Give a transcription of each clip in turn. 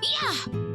Yeah!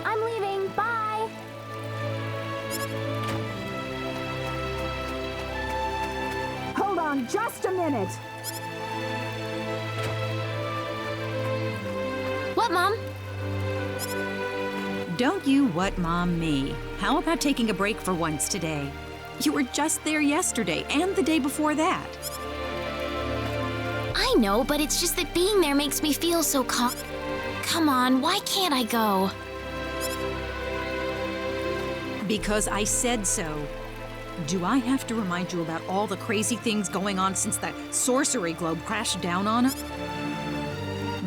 I'm leaving. Bye! Hold on just a minute. What, Mom? Don't you what mom me. How about taking a break for once today? You were just there yesterday and the day before that. I know, but it's just that being there makes me feel so calm. Come on, why can't I go? Because I said so. Do I have to remind you about all the crazy things going on since the sorcery globe crashed down on us?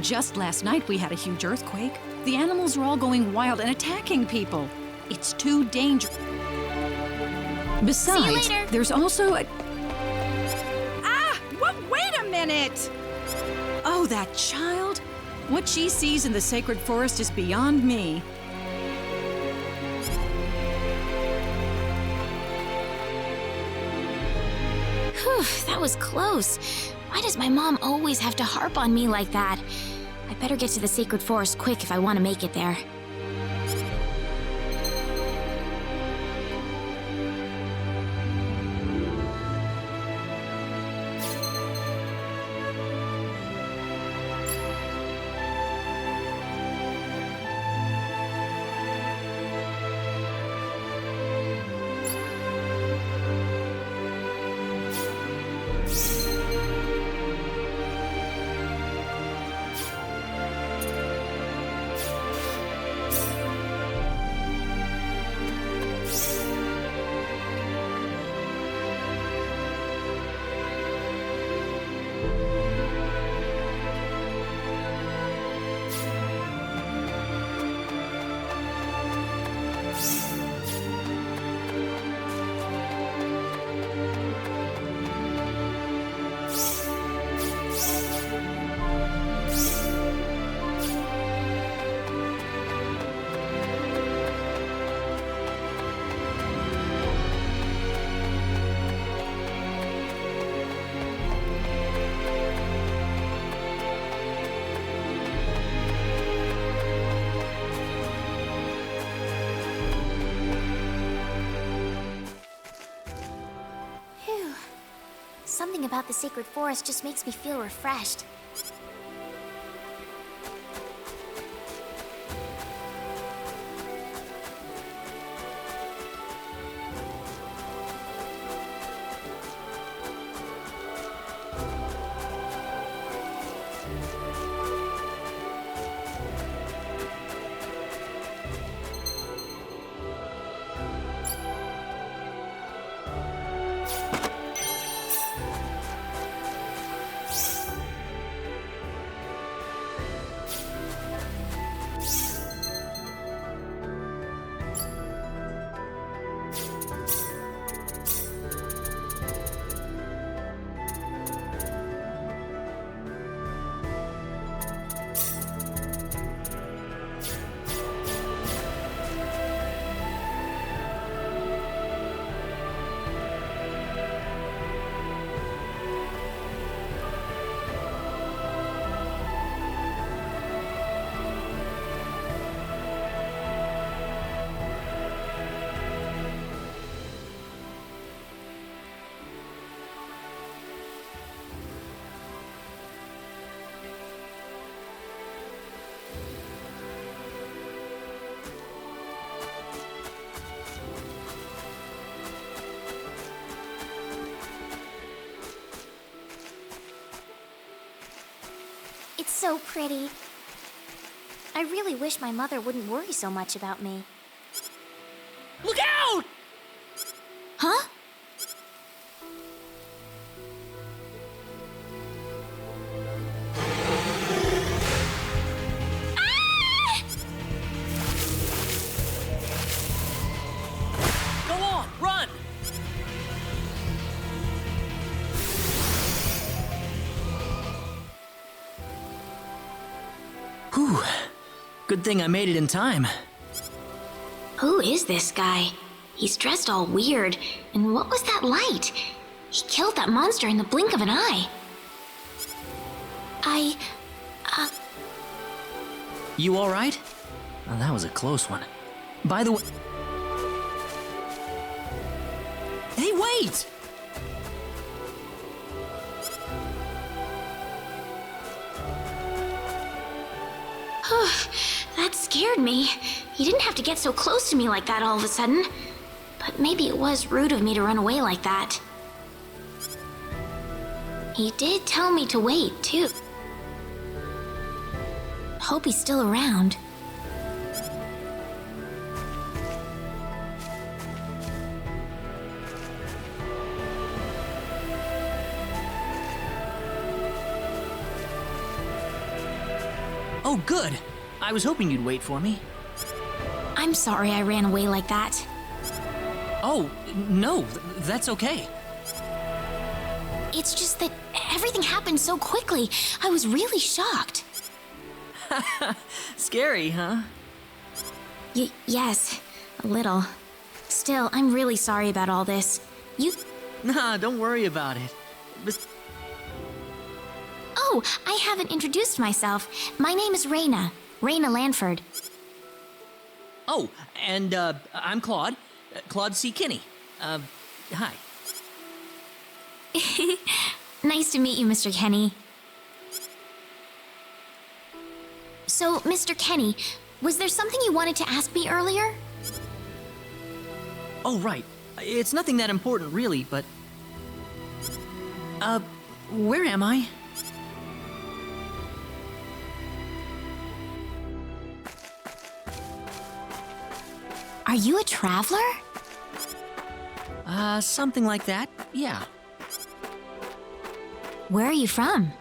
Just last night we had a huge earthquake. The animals are all going wild and attacking people. It's too dangerous. Besides, later. there's also a... Ah! Wait a minute! Oh, that child! What she sees in the sacred forest is beyond me. Whew, that was close. Why does my mom always have to harp on me like that? I better get to the sacred forest quick if I want to make it there. Something about the sacred forest just makes me feel refreshed. so pretty. I really wish my mother wouldn't worry so much about me. Look out! Huh? Go on, run! Whew. Good thing I made it in time. Who is this guy? He's dressed all weird. And what was that light? He killed that monster in the blink of an eye. You all right? Oh, that was a close one. By the way... Hey, wait! That scared me. He didn't have to get so close to me like that all of a sudden. But maybe it was rude of me to run away like that. He did tell me to wait, too. Hope he's still around. Oh, good. I was hoping you'd wait for me. I'm sorry I ran away like that. Oh, no, that's okay. It's just that everything happened so quickly. I was really shocked. Scary, huh? Yes, a little. Still, I'm really sorry about all this. Nah, don't worry about it. Oh, I haven't introduced myself. My name is Raina. Raina Lanford. Oh, and I'm Claude. Claude C. Kinney. Hi. Nice to meet you, Mr. Kenny. So, Mr. Kenny, was there something you wanted to ask me earlier? Oh, right. It's nothing that important, really, but... where am I? Are you a traveler? Something like that, yeah. Where are you from?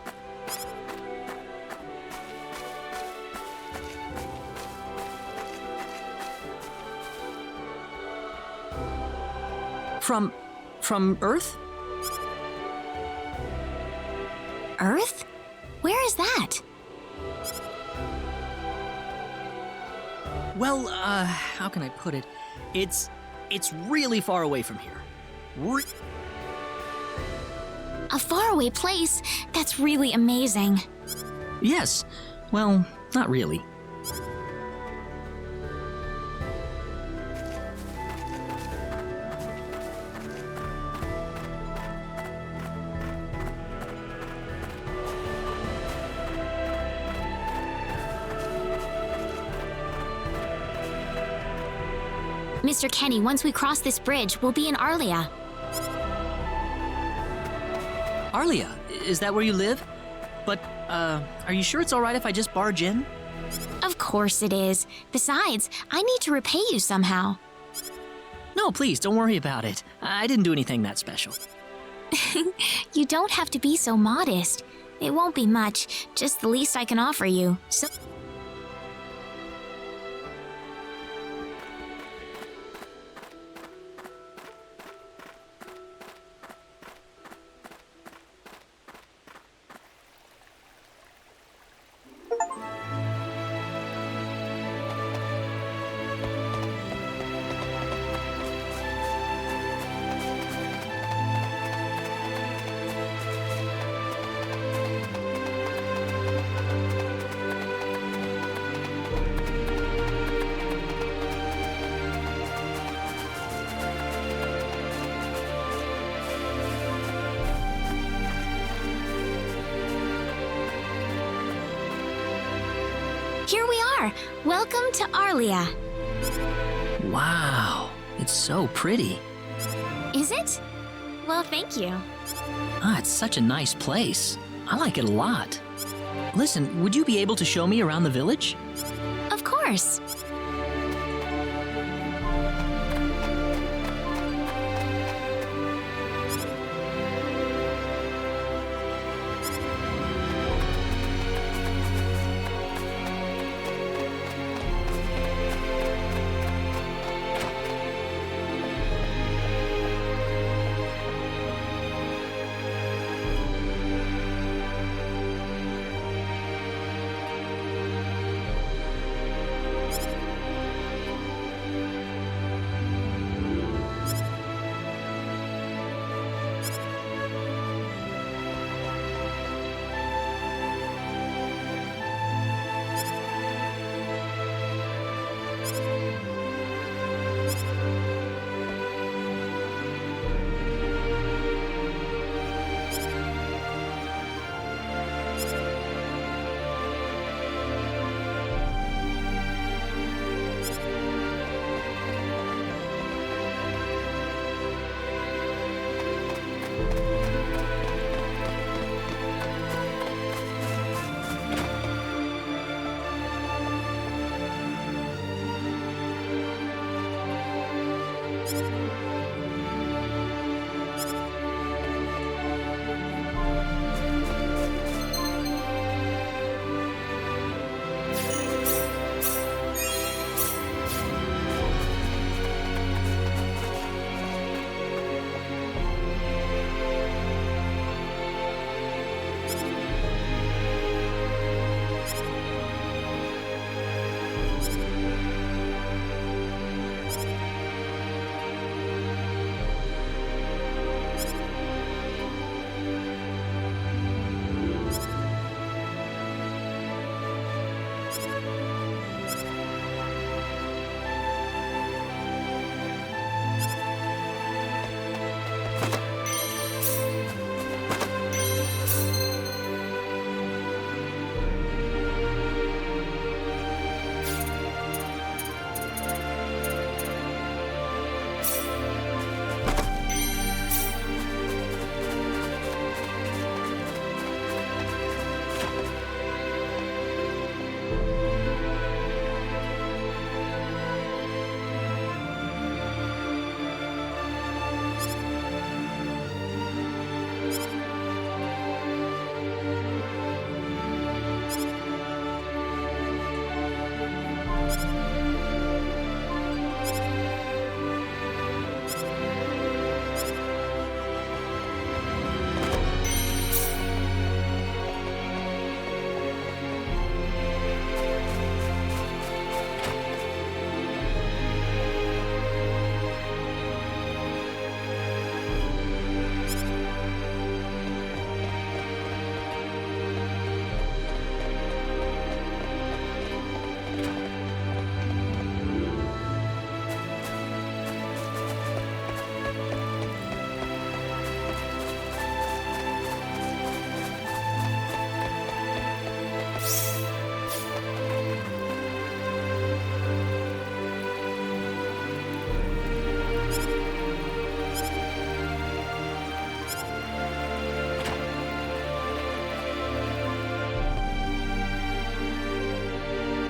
From Earth? Earth? Where is that? Well, how can I put it? It's really far away from here. A faraway place? That's really amazing. Yes. Well, not really. Mr. Kenny, once we cross this bridge, we'll be in Arlia. Arlia, is that where you live? But, are you sure it's all right if I just barge in? Of course it is. Besides, I need to repay you somehow. No, please, don't worry about it. I didn't do anything that special. You don't have to be so modest. It won't be much, just the least I can offer you. So here we are. Welcome to Arlia. Wow, it's so pretty. Is it? Well, thank you. Ah, it's such a nice place. I like it a lot. Listen, would you be able to show me around the village? Of course.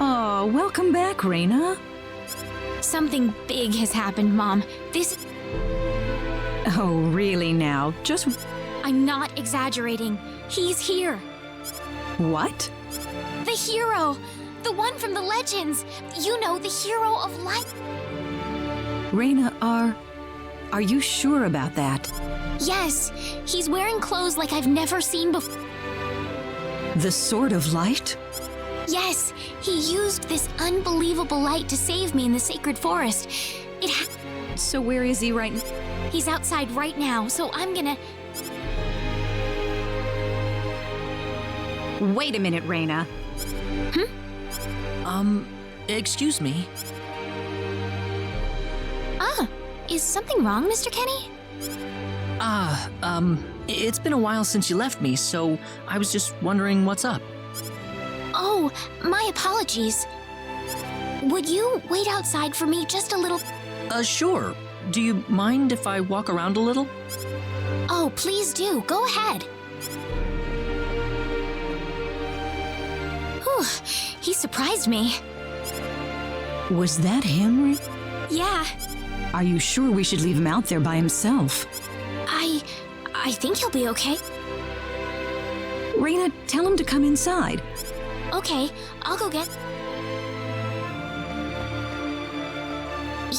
Oh, welcome back, Raina. Something big has happened, Mom. Oh, really now? Just I'm not exaggerating. He's here. what? The hero! The one from the legends! You know, the hero of light. Raina, are you sure about that? Yes, he's wearing clothes like I've never seen before. The Sword of Light? Yes, he used this unbelievable light to save me in the sacred forest. So where is he right now? He's outside right now, so I'm gonna... Wait a minute, Raina. Excuse me. Is something wrong, Mr. Kenny? It's been a while since you left me, so I was just wondering what's up. Oh, my apologies. Would you wait outside for me just a little? Sure. Do you mind if I walk around a little? Oh, please do. Go ahead. Whew, he surprised me. Was that him? Yeah, Are you sure we should leave him out there by himself? I think he'll be okay. Raina, tell him to come inside. Okay, I'll go get...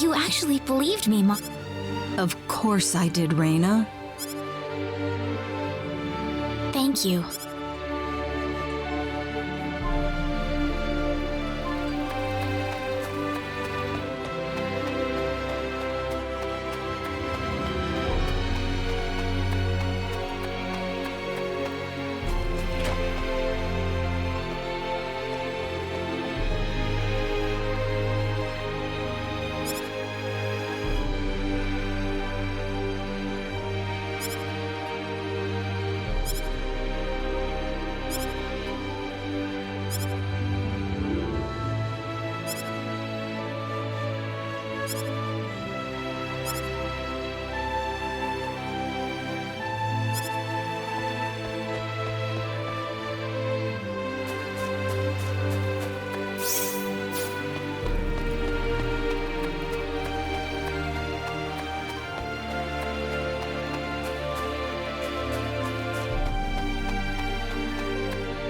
You actually believed me, Mom. Of course I did, Raina. Thank you.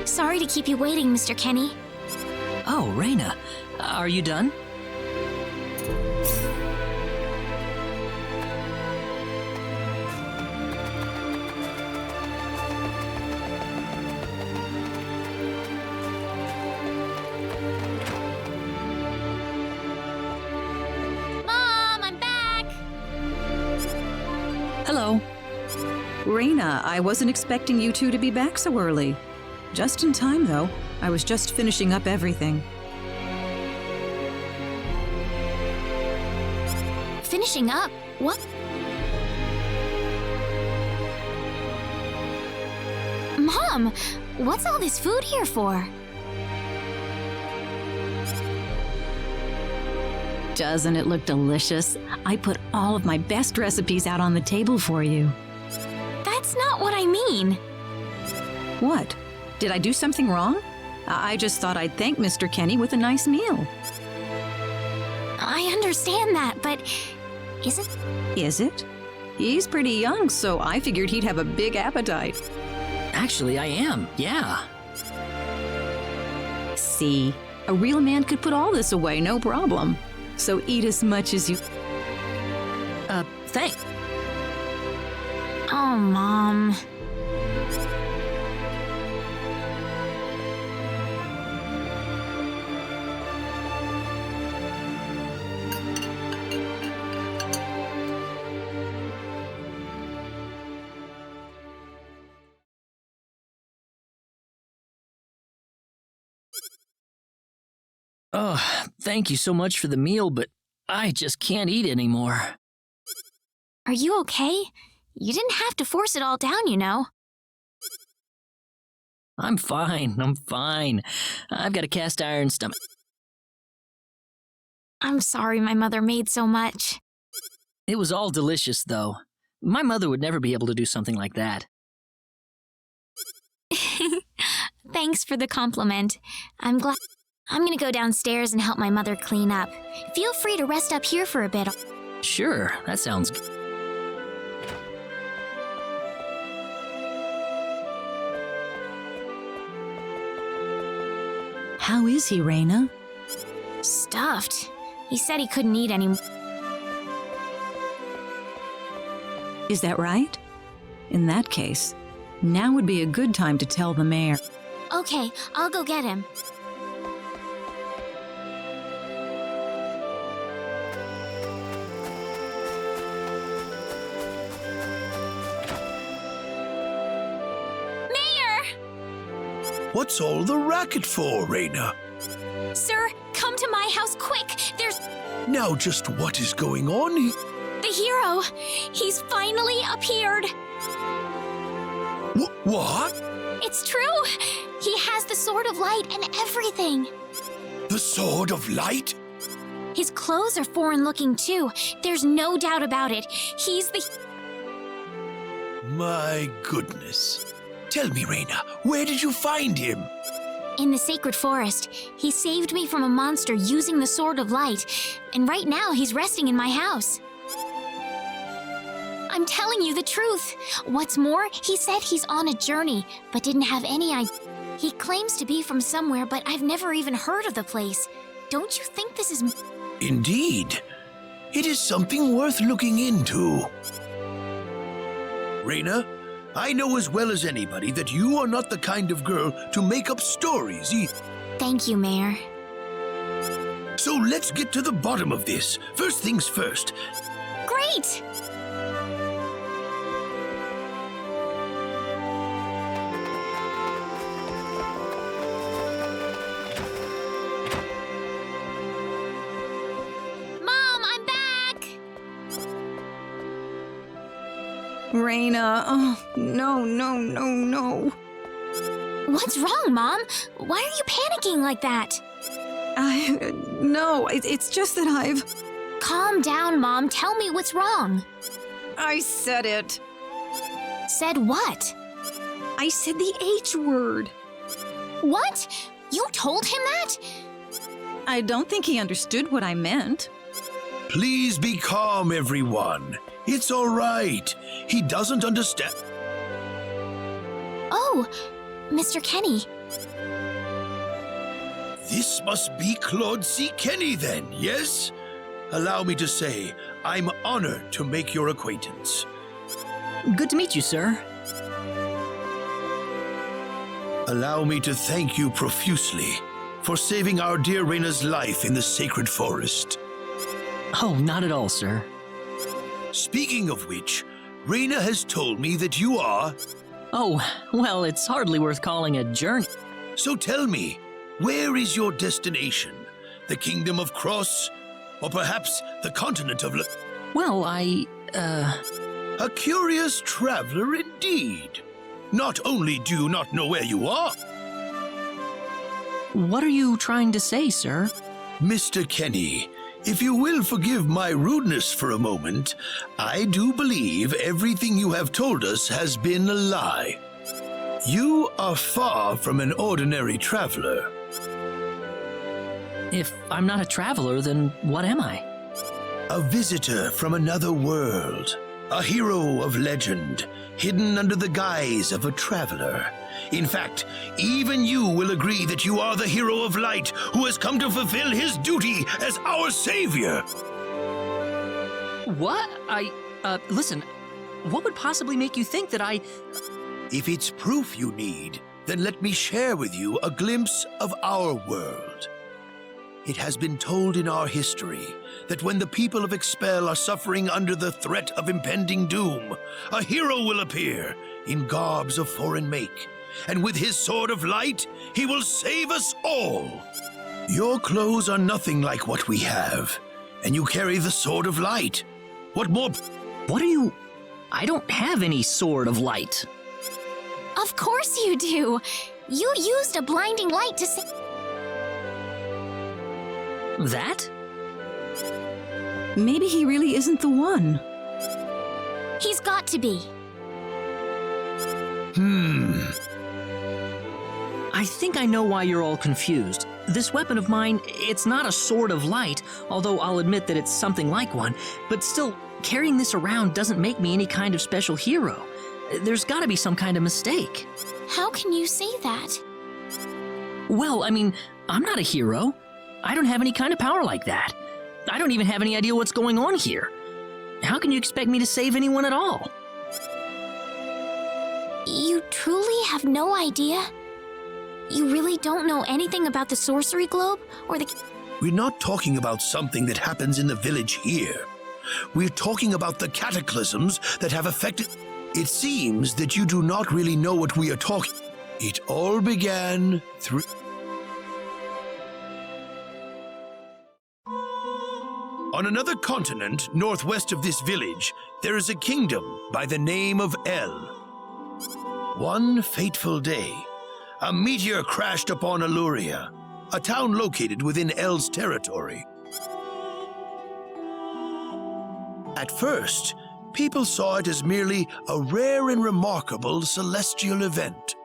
Sorry to keep you waiting, Mr. Kenny. Oh, Raina, are you done? Mom, I'm back! Hello. Raina, I wasn't expecting you two to be back so early. Just in time, though. I was just finishing up everything. Finishing up? What? Mom, what's all this food here for? Doesn't it look delicious? I put all of my best recipes out on the table for you. That's not what I mean. What? Did I do something wrong? I just thought I'd thank Mr. Kenny with a nice meal. I understand that, but isn't... Is it? He's pretty young, so I figured he'd have a big appetite. Actually, I am, yeah. See, a real man could put all this away, no problem. So eat as much as you... Thanks. Oh, Mom. Oh, thank you so much for the meal, but I just can't eat anymore. Are you okay? You didn't have to force it all down, you know. I'm fine. I've got a cast iron stomach. I'm sorry my mother made so much. It was all delicious, though. My mother would never be able to do something like that. Thanks for the compliment. I'm glad. I'm gonna go downstairs and help my mother clean up. Feel free to rest up here for a bit. Sure, that sounds good. How is he, Raina? Stuffed. He said he couldn't eat anymore. Is that right? In that case, now would be a good time to tell the mayor. Okay, I'll go get him. What's all the racket for, Raina? Sir, come to my house quick. There's Now just what is going on? the hero. He's finally appeared. What? It's true. He has the Sword of Light and everything. The Sword of Light? His clothes are foreign looking too. There's no doubt about it. He's the... My goodness. Tell me, Raina, where did you find him? In the sacred forest, he saved me from a monster using the Sword of Light, and right now he's resting in my house. I'm telling you the truth. What's more, he said he's on a journey, but didn't have any idea. He claims to be from somewhere, but I've never even heard of the place. Don't you think this is... Indeed. It is something worth looking into. Raina, I know as well as anybody that you are not the kind of girl to make up stories either. Thank you, Mayor. So let's get to the bottom of this. First things first. Great! Raina, oh, no. What's wrong, Mom? Why are you panicking like that? No, it's just that I've... Calm down, Mom. Tell me what's wrong. I said it. Said what? I said the H word. What? You told him that? I don't think he understood what I meant. Please be calm, everyone. It's all right. He doesn't understand. Oh, Mr. Kenny. This must be Claude C. Kenny then, yes? Allow me to say, I'm honored to make your acquaintance. Good to meet you, sir. Allow me to thank you profusely for saving our dear Raina's life in the sacred forest. Oh, not at all, sir. Speaking of which, Raina has told me that you are... Oh, well, it's hardly worth calling a journey. So tell me, where is your destination? The Kingdom of Cross? Or perhaps the continent of... Well, A curious traveler indeed. Not only do you not know where you are... What are you trying to say, sir? Mr. Kenny, if you will forgive my rudeness for a moment, I do believe everything you have told us has been a lie. You are far from an ordinary traveler. If I'm not a traveler, then what am I? A visitor from another world. A hero of legend, hidden under the guise of a traveler. In fact, even you will agree that you are the hero of light who has come to fulfill his duty as our savior. What? Listen, what would possibly make you think that I... If it's proof you need, then let me share with you a glimpse of our world. It has been told in our history that when the people of Expel are suffering under the threat of impending doom, a hero will appear in garbs of foreign make, and with his sword of light, he will save us all. Your clothes are nothing like what we have, and you carry the sword of light. What more? What are you... I don't have any sword of light. Of course you do. You used a blinding light to see... That? Maybe he really isn't the one. He's got to be. I think I know why you're all confused. This weapon of mine, it's not a sword of light, although I'll admit that it's something like one, but still, carrying this around doesn't make me any kind of special hero. There's gotta be some kind of mistake. How can you say that? Well, I mean, I'm not a hero. I don't have any kind of power like that. I don't even have any idea what's going on here. How can you expect me to save anyone at all? You truly have no idea? You really don't know anything about the sorcery globe or the... We're not talking about something that happens in the village here. We're talking about the cataclysms that have affected... It seems that you do not really know what we are talking... It all began through... On another continent, northwest of this village, there is a kingdom by the name of El. One fateful day, a meteor crashed upon Aluria, a town located within El's territory. At first, people saw it as merely a rare and remarkable celestial event.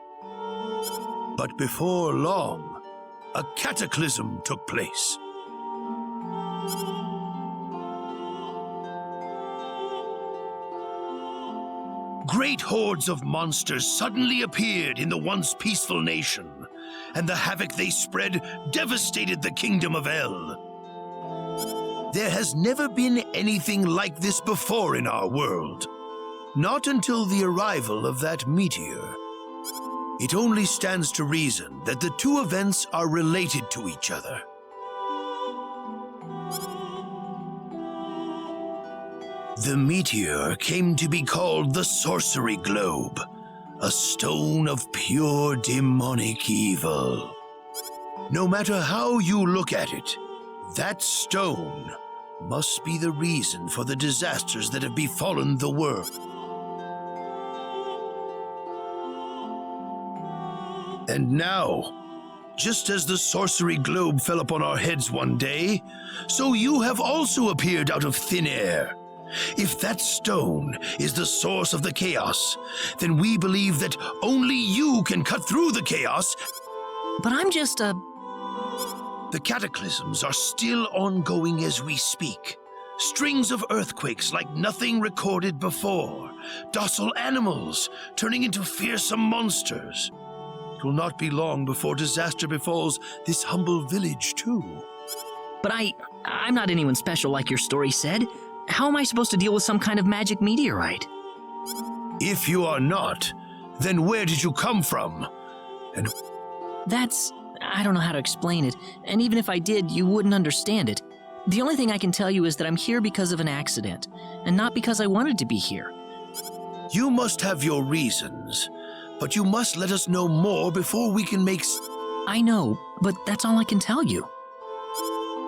But before long, a cataclysm took place. Great hordes of monsters suddenly appeared in the once peaceful nation, and the havoc they spread devastated the kingdom of El. There has never been anything like this before in our world. Not until the arrival of that meteor. It only stands to reason that the two events are related to each other. The meteor came to be called the Sorcery Globe, a stone of pure demonic evil. No matter how you look at it, that stone must be the reason for the disasters that have befallen the world. And now, just as the sorcery globe fell upon our heads one day, so you have also appeared out of thin air. If that stone is the source of the chaos, then we believe that only you can cut through the chaos. But I'm just a... The cataclysms are still ongoing as we speak. Strings of earthquakes like nothing recorded before. Docile animals turning into fearsome monsters. It will not be long before disaster befalls this humble village, too. But I'm not anyone special like your story said. How am I supposed to deal with some kind of magic meteorite? If you are not, then where did you come from? And I don't know how to explain it, and even if I did, you wouldn't understand it. The only thing I can tell you is that I'm here because of an accident, and not because I wanted to be here. you must have your reasons, but you must let us know more before we can make... I know, but that's all I can tell you.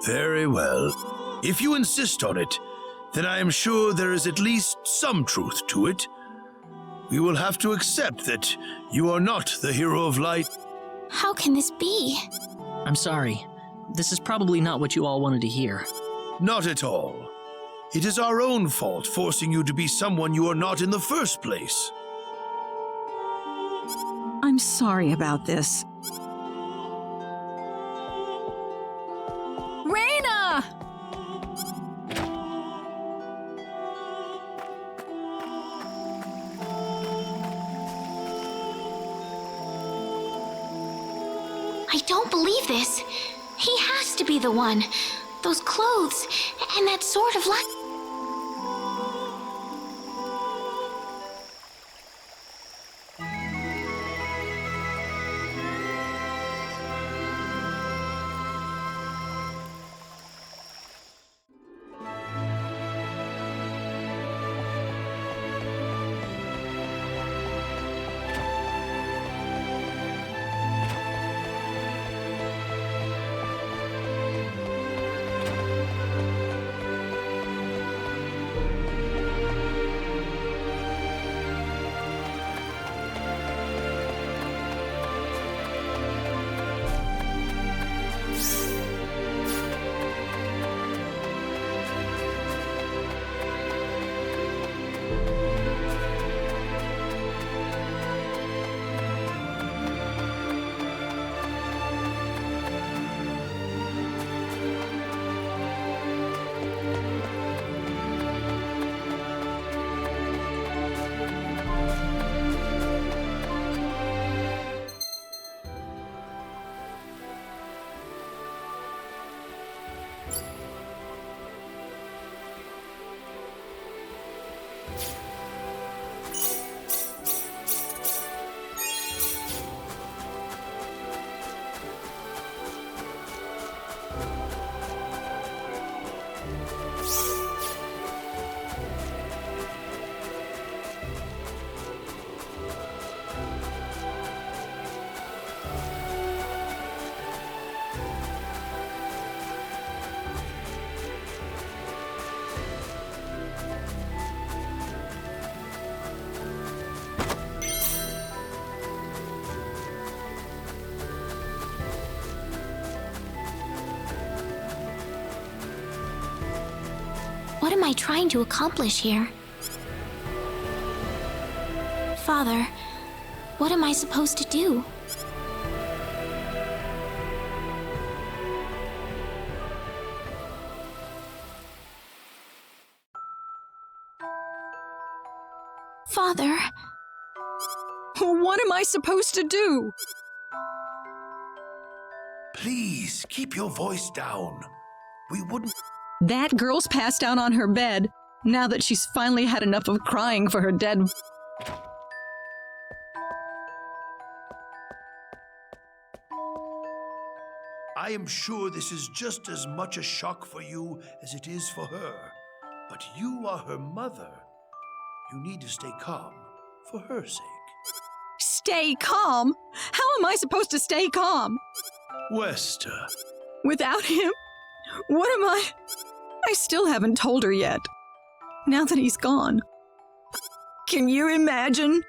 Very well. If you insist on it, then I am sure there is at least some truth to it. We will have to accept that you are not the hero of light. How can this be? I'm sorry. This is probably not what you all wanted to hear. Not at all. It is our own fault forcing you to be someone you are not in the first place. I'm sorry about this. Raina! I don't believe this. He has to be the one. Those clothes and that sort of light. What am I trying to accomplish here? Father, what am I supposed to do? Father. What am I supposed to do? Please keep your voice down. We wouldn't. That girl's passed out on her bed, now that she's finally had enough of crying for her dead. I am sure this is just as much a shock for you as it is for her. But you are her mother. You need to stay calm for her sake. Stay calm? How am I supposed to stay calm? Wester. Without him? What am I? I still haven't told her yet. Now that he's gone. Can you imagine?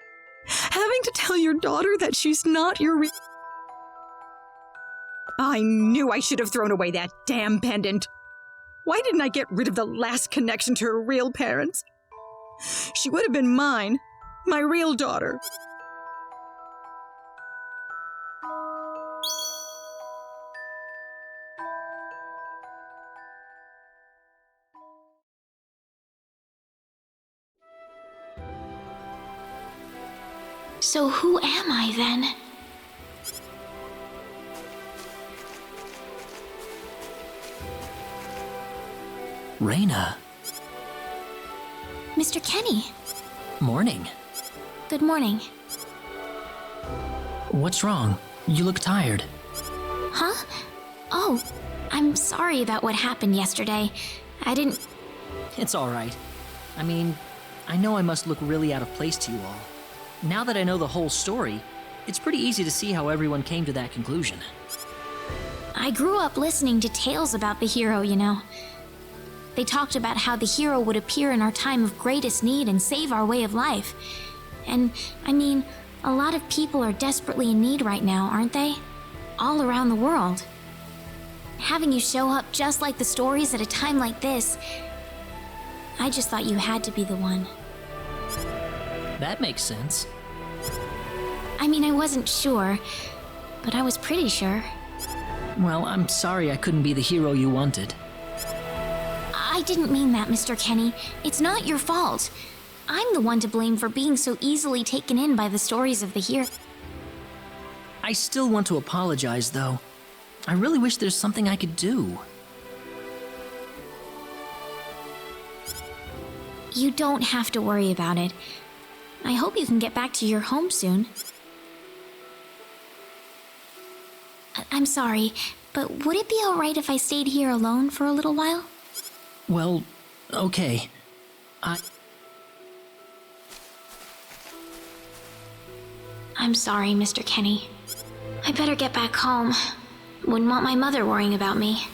Having to tell your daughter that she's not your I knew I should have thrown away that damn pendant. Why didn't I get rid of the last connection to her real parents? She would have been mine, my real daughter. So who am I then? Raina. Mr. Kenny. Morning. Good morning. What's wrong? You look tired. Huh? Oh, I'm sorry about what happened yesterday. I didn't... It's all right. I mean, I know I must look really out of place to you all. Now that I know the whole story, it's pretty easy to see how everyone came to that conclusion. I grew up listening to tales about the hero, you know. They talked about how the hero would appear in our time of greatest need and save our way of life. And, I mean, a lot of people are desperately in need right now, aren't they? All around the world. Having you show up just like the stories at a time like this, I just thought you had to be the one. That makes sense. I mean, I wasn't sure, but I was pretty sure. Well, I'm sorry I couldn't be the hero you wanted. I didn't mean that, Mr. Kenny. It's not your fault. I'm the one to blame for being so easily taken in by the stories of the hero. I still want to apologize, though. I really wish there's something I could do. You don't have to worry about it. I hope you can get back to your home soon. I'm sorry, but would it be alright if I stayed here alone for a little while? Well, okay. I'm sorry, Mr. Kenny. I better get back home. Wouldn't want my mother worrying about me.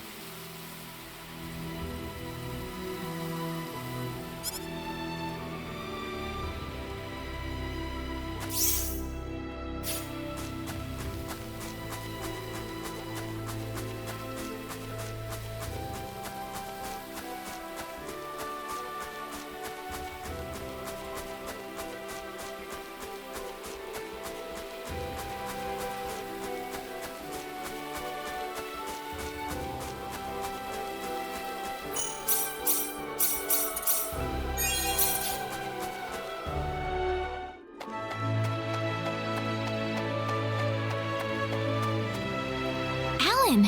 Alan!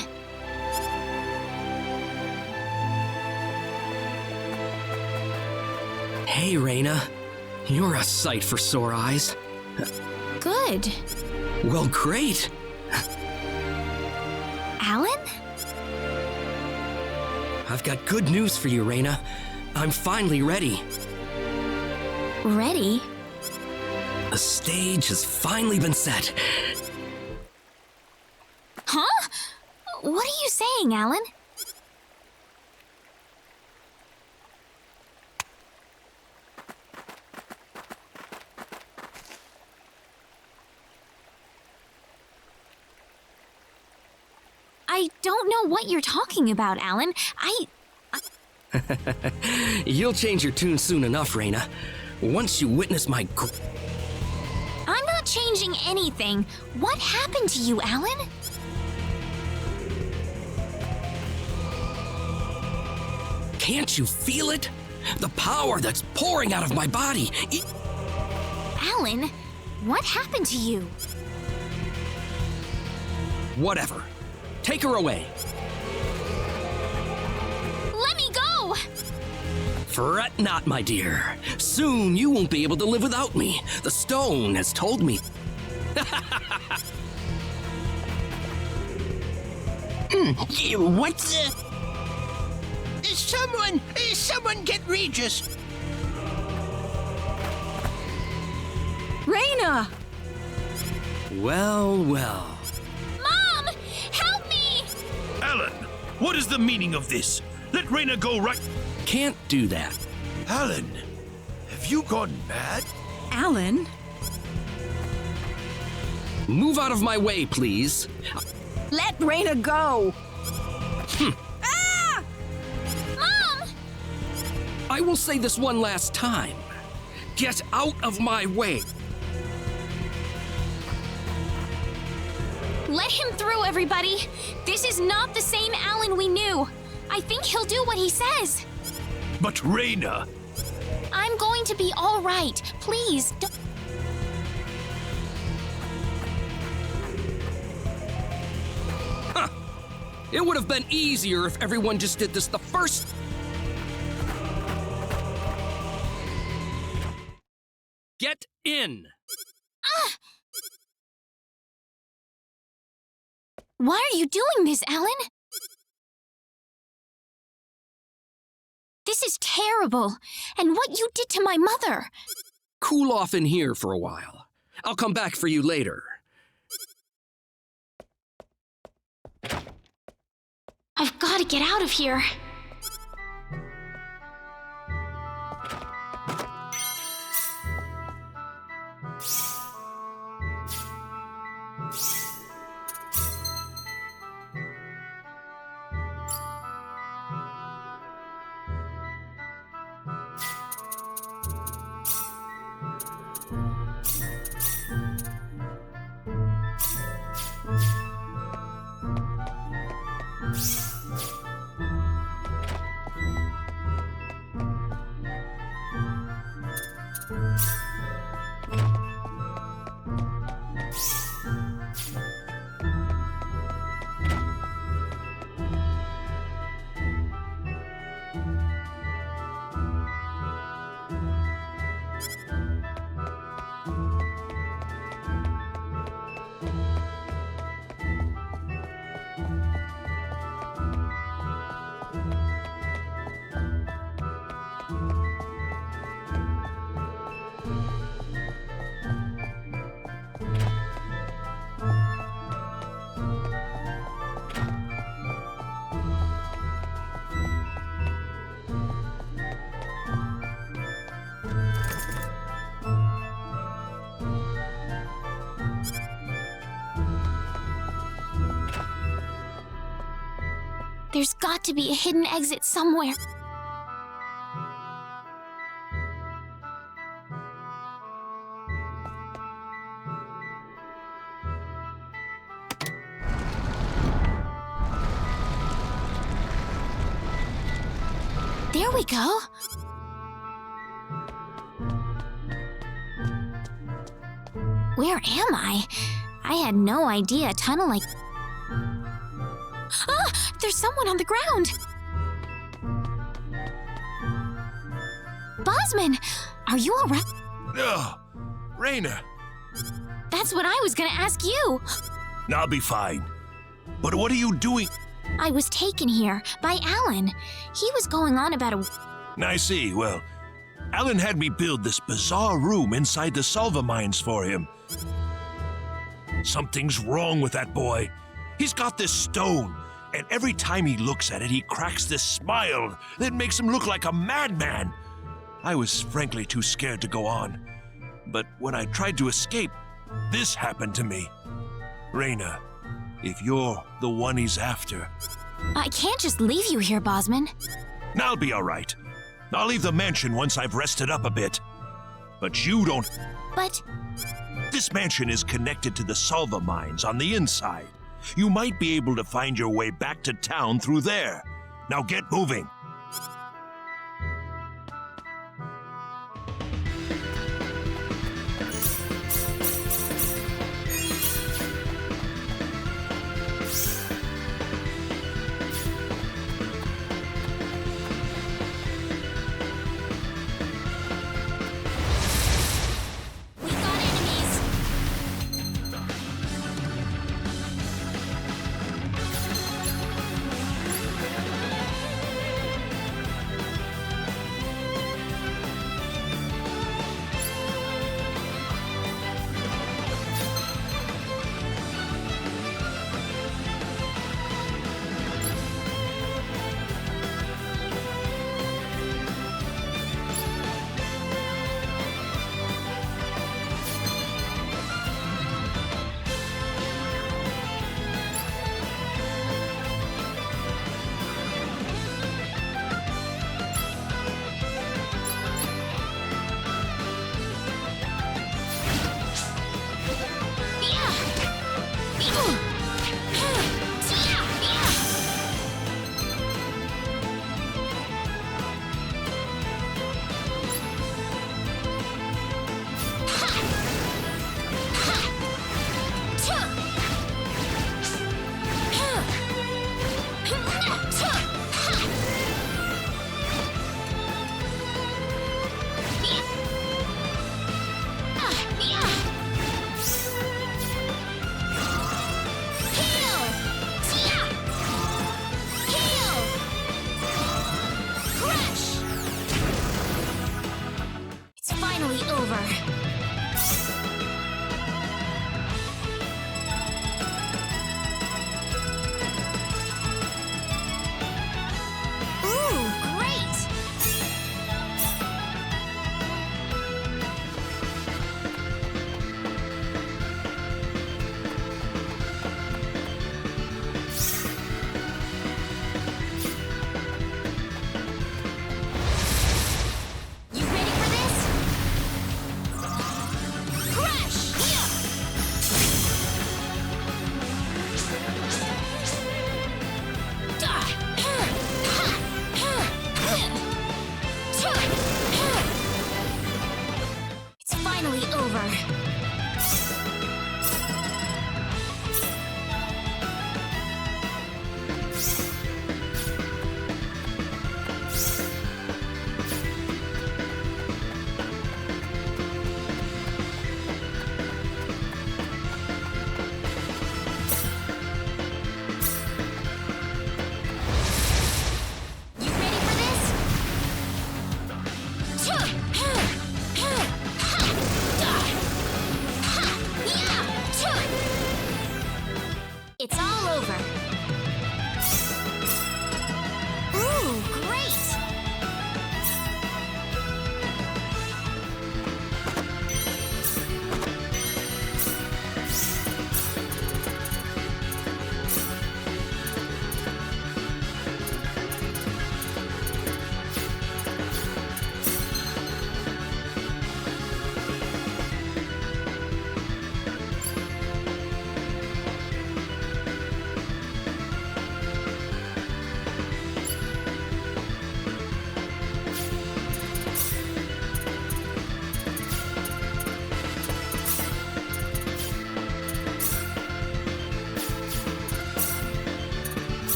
Hey, Raina. You're a sight for sore eyes. Good. Well, great. Alan? I've got good news for you, Raina. I'm finally ready. Ready? The stage has finally been set. Huh? What are you saying, Alan? I don't know what you're talking about, Alan. You'll change your tune soon enough, Raina. Once you witness my I'm not changing anything. What happened to you, Alan? Can't you feel it? The power that's pouring out of my body. Alan, what happened to you? Whatever. Take her away. Let me go! Fret not, my dear. Soon you won't be able to live without me. The stone has told me. What's someone get Regis? Raina! Well, well. Mom! Help me! Alan, what is the meaning of this? Let Raina go right... Can't do that. Alan, have you gone mad? Alan? Move out of my way, please. Let Raina go! Mom! I will say this one last time. Get out of my way. Let him through, everybody! This is not the same Alan we knew. I think he'll do what he says. But Raina... I'm going to be all right. Please, don't... It would have been easier if everyone just did this the first... Get in! Why are you doing this, Alan? This is terrible. And what you did to my mother. Cool off in here for a while. I'll come back for you later. I've got to get out of here. There's got to be a hidden exit somewhere. There we go. Where am I? I had no idea a tunnel like... Ah! There's someone on the ground! Bosman! Are you alright? Ugh, Raina, That's what I was gonna ask you! I'll be fine. But what are you doing? I was taken here by Alan. He was going on about a... I see, well, Alan had me build this bizarre room inside the Sulva mines for him. Something's wrong with that boy. He's got this stone, and every time he looks at it, he cracks this smile that makes him look like a madman. I was frankly too scared to go on. But when I tried to escape, this happened to me. Raina, if you're the one he's after, I can't just leave you here, Bosman. I'll be all right. I'll leave the mansion once I've rested up a bit. But you don't... But... This mansion is connected to the Sulva mines on the inside. You might be able to find your way back to town through there. Now get moving.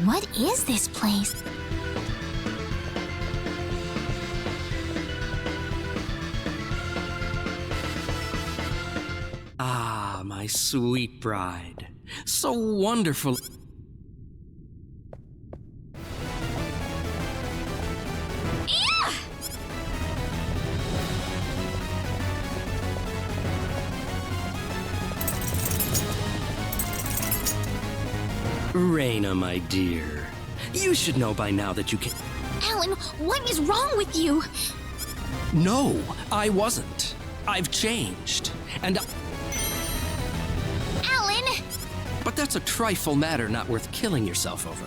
What is this place? Ah, my sweet bride. So wonderful. Raina, my dear. You should know by now that you can. Alan, what is wrong with you? No, I wasn't. I've changed. And. Alan! But that's a trifle matter not worth killing yourself over.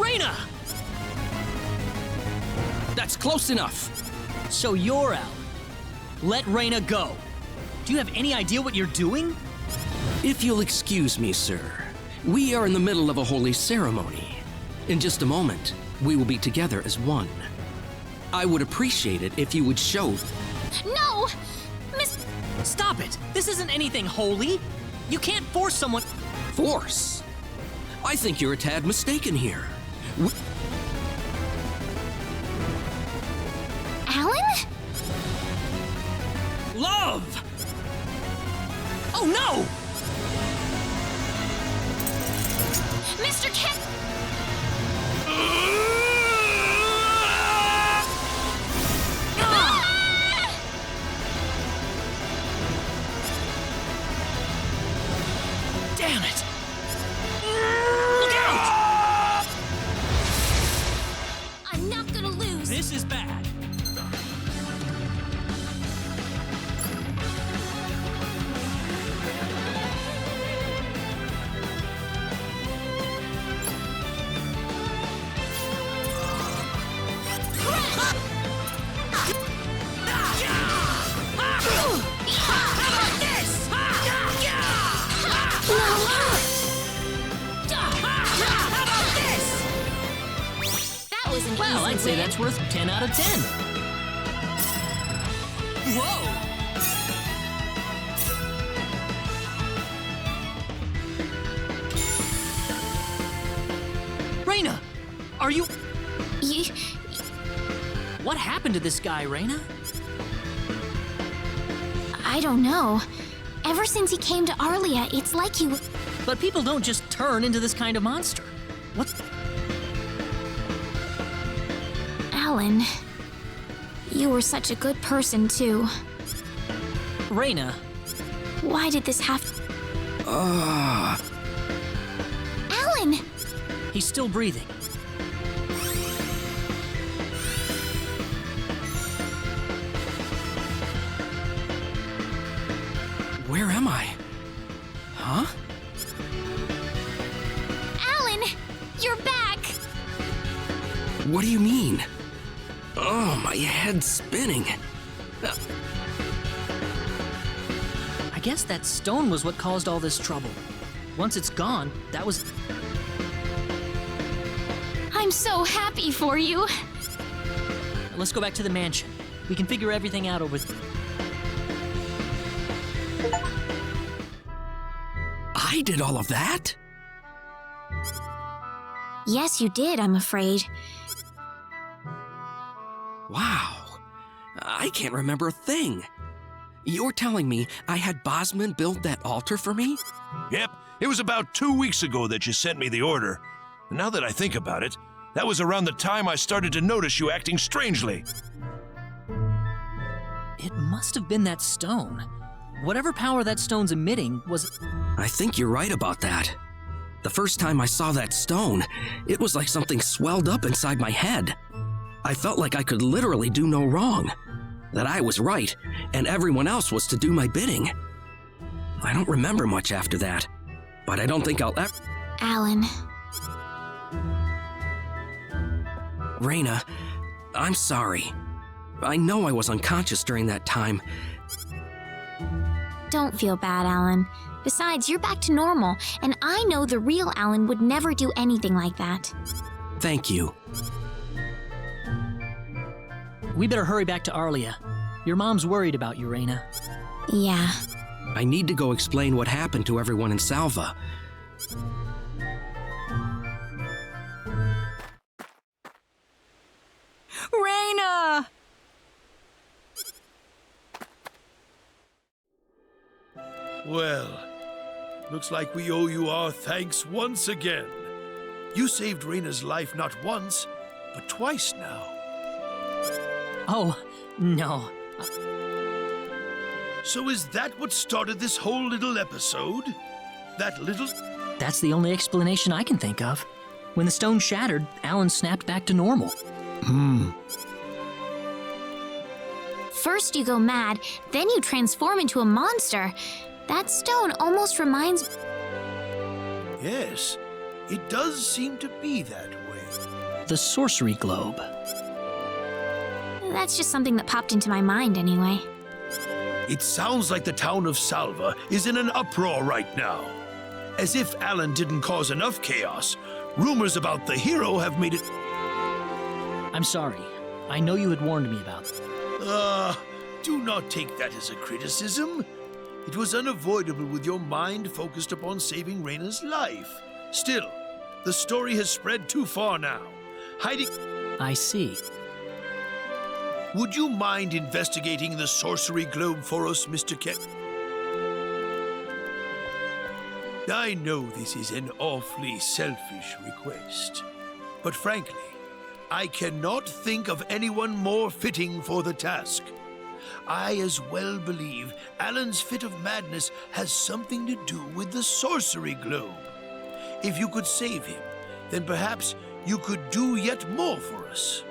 Raina! That's close enough. So you're out. Let Raina go. Do you have any idea what you're doing? If you'll excuse me, sir, we are in the middle of a holy ceremony. In just a moment, we will be together as one. I would appreciate it if you would show. No! Miss... Stop it! This isn't anything holy. You can't force someone. Force? I think you're a tad mistaken here. Alan? Love! Oh no! Mr. Kent... Damn it! Look out! I'm not gonna lose. This is bad. That was an Well, easy I'd say win. that's worth 10 out of 10. Whoa! Raina! Are you... You... What happened to this guy, Raina? I don't know. Ever since he came to Arlia, it's like he... But people don't just turn into this kind of monster. What? Alan... You were such a good person, too. Raina, Why did this have... Alan! he's still breathing. Where am I? Huh? Alan! You're back! What do you mean? Oh, my head's spinning. I guess that stone was what caused all this trouble. Once it's gone, that was... I'm so happy for you. Let's go back to the mansion. We can figure everything out over... I did all of that? Yes, you did, I'm afraid. Wow. I can't remember a thing. You're telling me I had Bosman build that altar for me? Yep, it was about 2 weeks ago that you sent me the order. And now that I think about it, that was around the time I started to notice you acting strangely. It must have been that stone. Whatever power that stone's emitting was... I think you're right about that. The first time I saw that stone, it was like something swelled up inside my head. I felt like I could literally do no wrong. That I was right, and everyone else was to do my bidding. I don't remember much after that, but I don't think I'll ever... Alan, Raina, I'm sorry. I know I was unconscious during that time, Don't feel bad, Alan. Besides, you're back to normal, and I know the real Alan would never do anything like that. Thank you. We better hurry back to Arlia. Your mom's worried about you, Raina. Yeah. I need to go explain what happened to everyone in Salva. Raina! Well, looks like we owe you our thanks once again. You saved Raina's life not once, but twice now. Oh, no. So is that what started this whole little episode? That little... That's the only explanation I can think of. When the stone shattered, Alan snapped back to normal. First you go mad, then you transform into a monster. That stone almost reminds... Yes, it does seem to be that way. The sorcery globe. That's just something that popped into my mind anyway. It sounds like the town of Salva is in an uproar right now. As if Alan didn't cause enough chaos, rumors about the hero have made it... I'm sorry. I know you had warned me about it. Do not take that as a criticism. It was unavoidable with your mind focused upon saving Raina's life. Still, the story has spread too far now. Hiding... I see. Would you mind investigating the sorcery globe for us, Mr. Kent? I know this is an awfully selfish request, but frankly, I cannot think of anyone more fitting for the task. I as well believe Alan's fit of madness has something to do with the sorcery globe. If you could save him, then perhaps you could do yet more for us.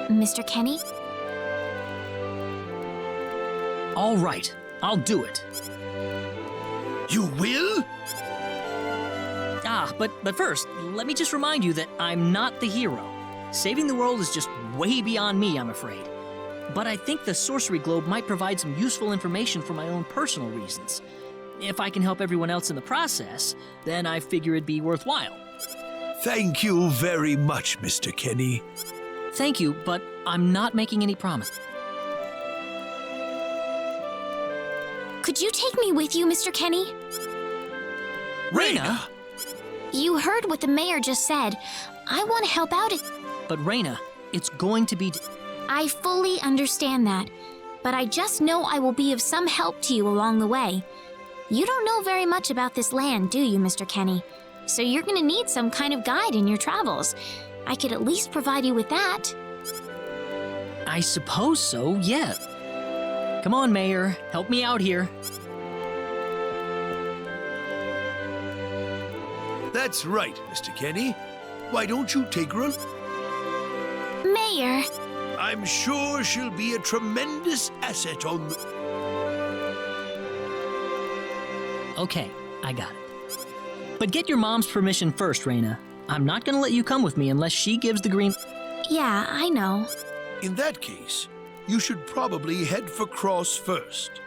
Mr. Kenny? All right, I'll do it. You will? But first, let me just remind you that I'm not the hero. Saving the world is just way beyond me, I'm afraid. But I think the sorcery globe might provide some useful information for my own personal reasons. If I can help everyone else in the process, then I figure it'd be worthwhile. Thank you very much, Mr. Kenny. Thank you, but I'm not making any promise. Could you take me with you, Mr. Kenny? Raina! You heard what the mayor just said. I want to help out. But Raina, it's going to be... I fully understand that, but I just know I will be of some help to you along the way. You don't know very much about this land, do you, Mr. Kenny? So you're going to need some kind of guide in your travels. I could at least provide you with that. I suppose so, yeah. Come on, Mayor, help me out here. That's right, Mr. Kenny. Why don't you take her? Mayor! I'm sure she'll be a tremendous asset on the... Okay, I got it. But get your mom's permission first, Raina. I'm not gonna let you come with me unless she gives the green... Yeah, I know. In that case, you should probably head for Cross first.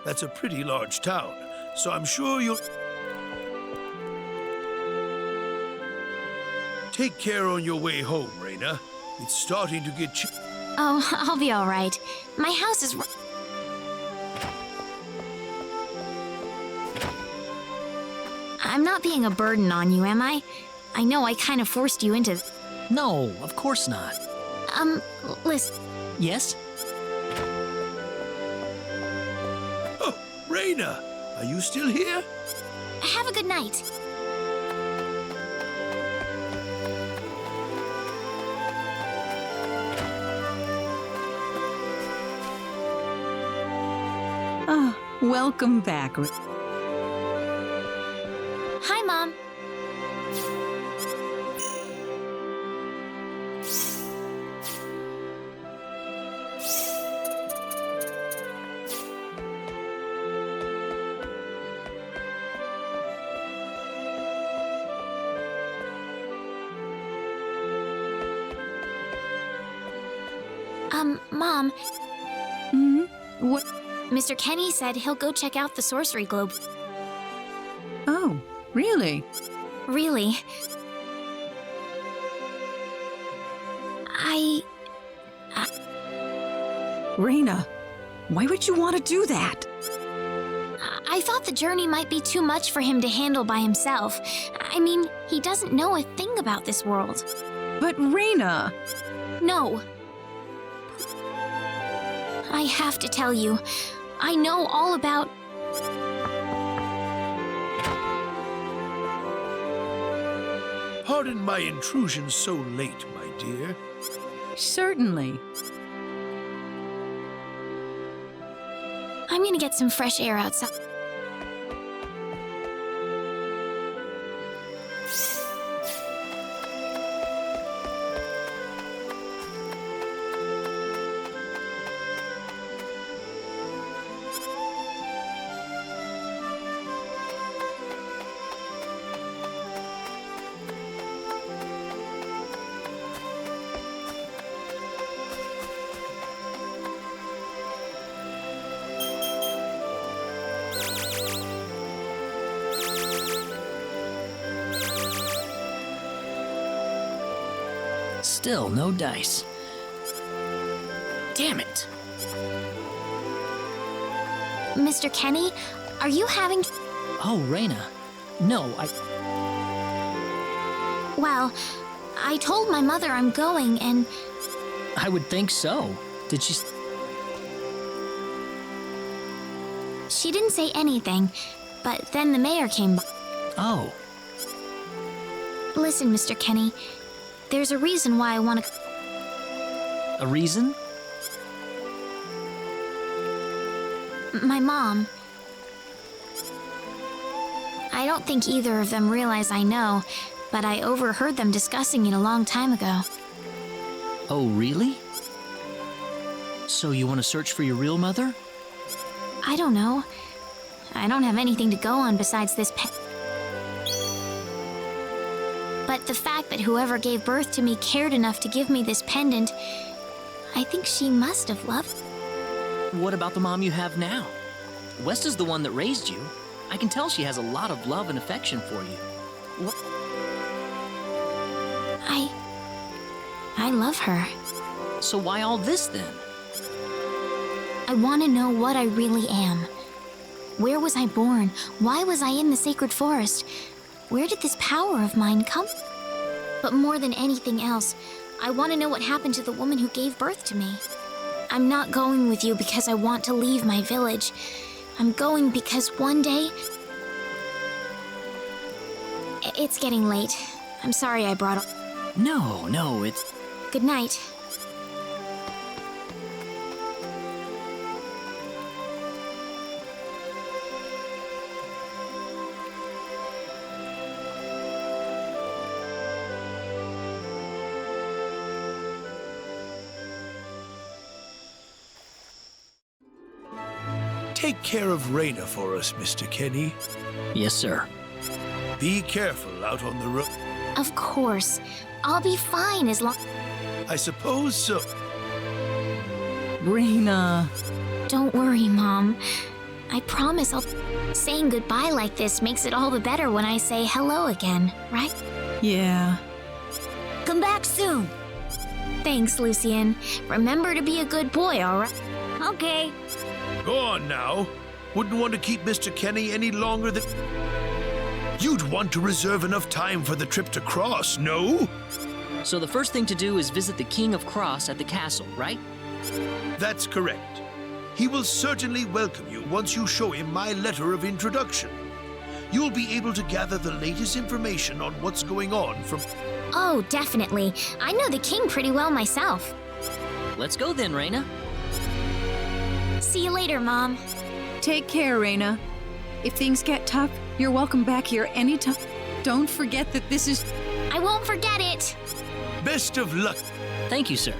That's a pretty large town, so I'm sure you'll... Take care on your way home, Raina. It's starting to get Oh, I'll be all right. My house is... I'm not being a burden on you, am I? I know I kind of forced you into... No, of course not. Listen... Yes? Oh, Raina, are you still here? Have a good night. Oh, welcome back. Hi, Mom. Mom, What? Mr. Kenny said he'll go check out the sorcery globe. Oh, really? Really. Raina, why would you want to do that? I thought the journey might be too much for him to handle by himself. I mean, he doesn't know a thing about this world. But Raina... No. I have to tell you, I know all about... Pardon my intrusion so late, my dear. Certainly. I'm gonna get some fresh air outside. Still no dice. Damn it. Mr. Kenny, are you having... Oh, Raina. No, Well, I told my mother I'm going and... I would think so. Did she... She didn't say anything, but then the mayor came by. Oh, Listen, Mr. Kenny, there's a reason why I want to... a reason? My mom... I don't think either of them realize I know, but I overheard them discussing it a long time ago. Oh, really? So you want to search for your real mother? I don't know. I don't have anything to go on besides this But the fact that whoever gave birth to me cared enough to give me this pendant, I think she must have loved. What about the mom you have now? West is the one that raised you. I can tell she has a lot of love and affection for you. What? I love her. So why all this then? I want to know what I really am. Where was I born? Why was I in the sacred forest? Where did this power of mine come? But more than anything else, I want to know what happened to the woman who gave birth to me. I'm not going with you because I want to leave my village. I'm going because one day... It's getting late. I'm sorry I brought... No, it's... Good night. Take care of Raina for us, Mr. Kenny. Yes, sir. Be careful out on the road. Of course. I'll be fine as long... I suppose so. Raina. Don't worry, Mom. I promise I'll... Saying goodbye like this makes it all the better when I say hello again, right? Yeah. Come back soon. Thanks, Lucien. Remember to be a good boy, all right? Okay. Go on now. Wouldn't want to keep Mr. Kenny any longer than... You'd want to reserve enough time for the trip to Cross, no? So the first thing to do is visit the King of Cross at the castle, right? That's correct. He will certainly welcome you once you show him my letter of introduction. You'll be able to gather the latest information on what's going on from... Oh, definitely. I know the king pretty well myself. Let's go then, Raina. See you later, Mom. Take care, Raina. If things get tough, you're welcome back here anytime. Don't forget that this is... I won't forget it. Best of luck. Thank you, sir.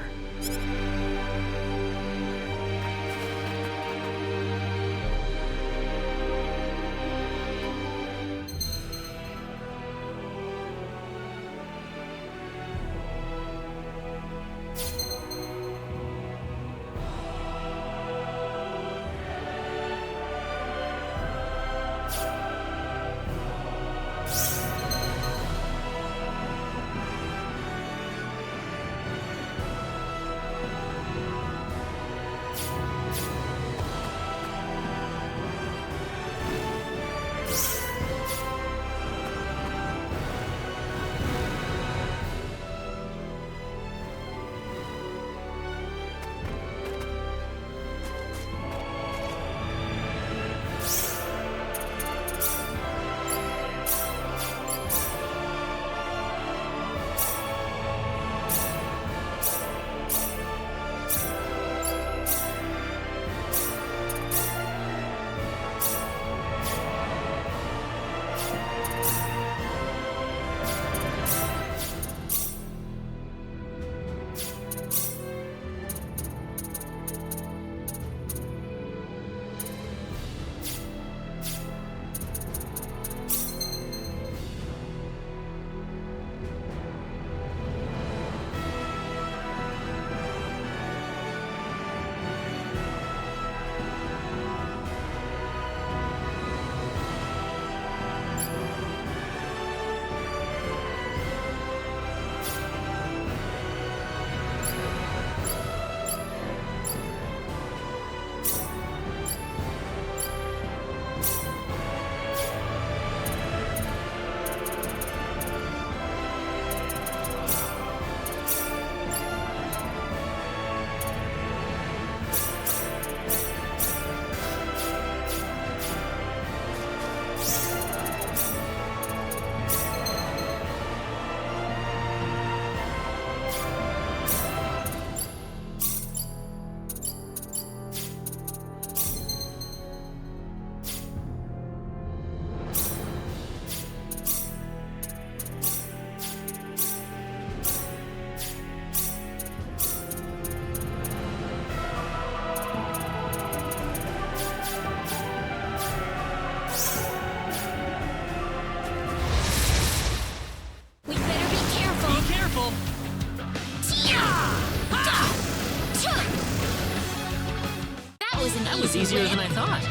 easier than I thought.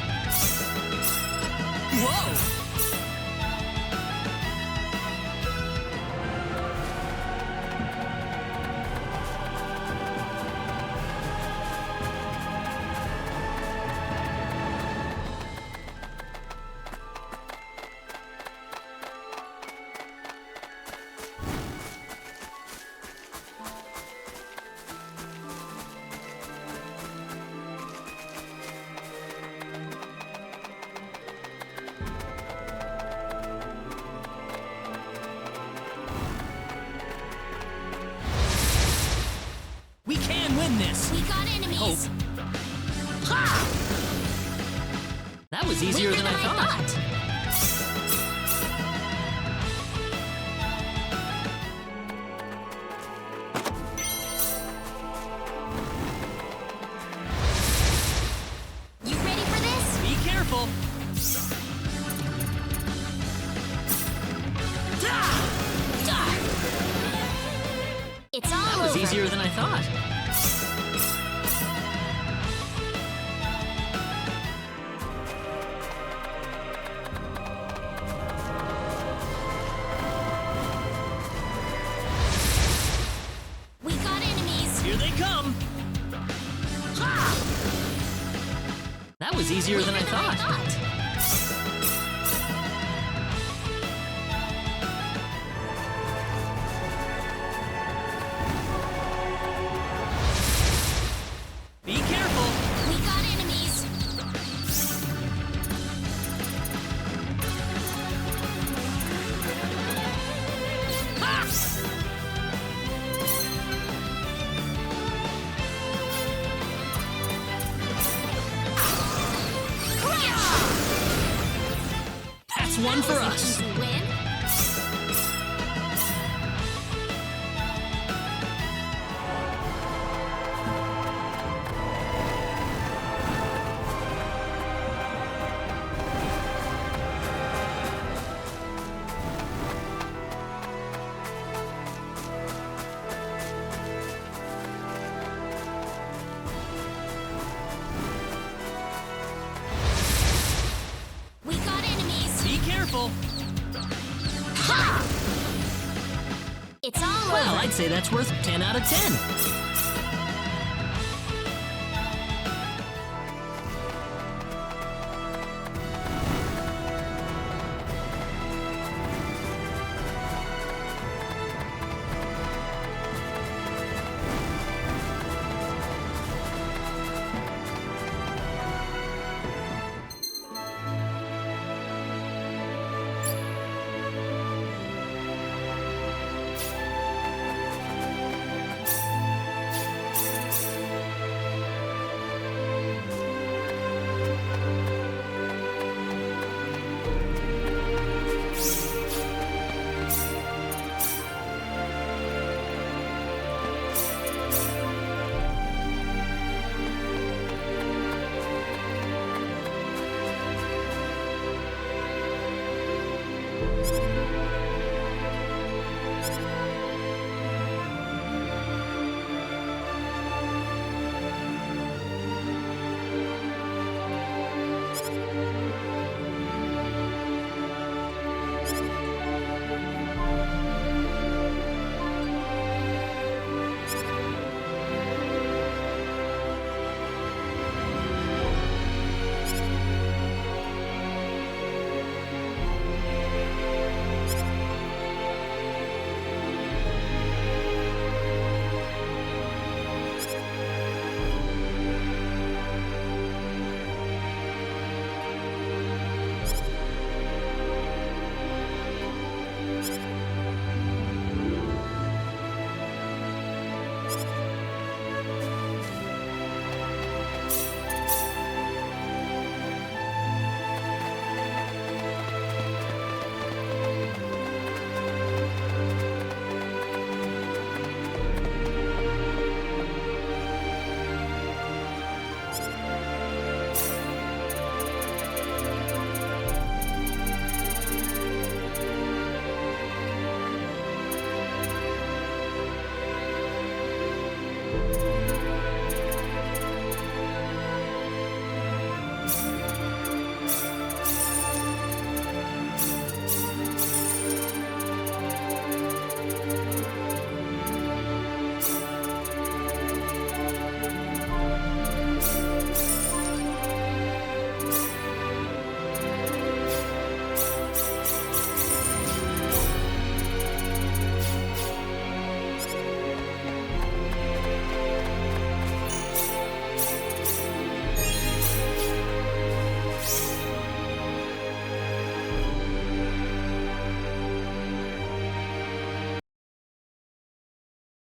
Whoa! We can win this! We got enemies! Hope. Ha! That was easier than I thought. You ready for this? Be careful! It's all That was over. easier than I thought. We got enemies! Here they come! Ha! That was easier than I thought. Be careful! We got enemies! That's one for That was us. an easy win. We got enemies! Be careful! It's all Well, over. I'd say that's worth 10 out of 10.